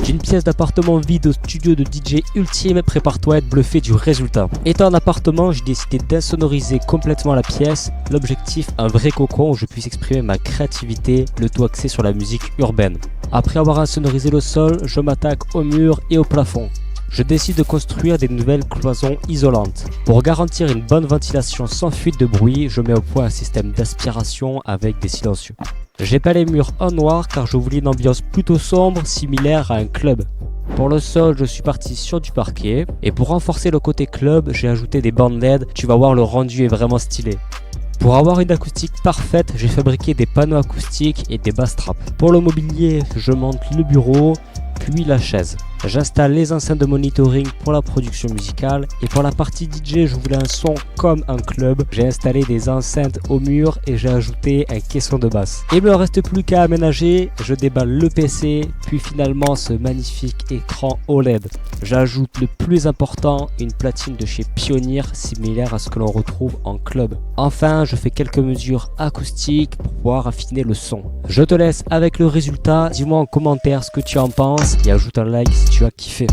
D'une pièce d'appartement vide au studio de DJ ultime, prépare-toi à être bluffé du résultat. Étant en appartement, j'ai décidé d'insonoriser complètement la pièce. L'objectif, un vrai cocon où je puisse exprimer ma créativité, le tout axé sur la musique urbaine. Après avoir insonorisé le sol, je m'attaque au mur et au plafond. Je décide de construire des nouvelles cloisons isolantes. Pour garantir une bonne ventilation sans fuite de bruit, je mets au point un système d'aspiration avec des silencieux. J'ai peint les murs en noir car je voulais une ambiance plutôt sombre, similaire à un club. Pour le sol, je suis parti sur du parquet. Et pour renforcer le côté club, j'ai ajouté des bandes LED. Tu vas voir, le rendu est vraiment stylé. Pour avoir une acoustique parfaite, j'ai fabriqué des panneaux acoustiques et des bass traps. Pour le mobilier, je monte le bureau, puis la chaise. J'installe les enceintes de monitoring pour la production musicale et pour la partie DJ, je voulais un son comme un club. J'ai installé des enceintes au mur et j'ai ajouté un caisson de basse. Il me reste plus qu'à aménager, je déballe le PC, puis finalement ce magnifique écran OLED. J'ajoute le plus important, une platine de chez Pioneer similaire à ce que l'on retrouve en club. Enfin, je fais quelques mesures acoustiques pour pouvoir affiner le son. Je te laisse avec le résultat, dis-moi en commentaire ce que tu en penses et ajoute un like si tu as kiffé.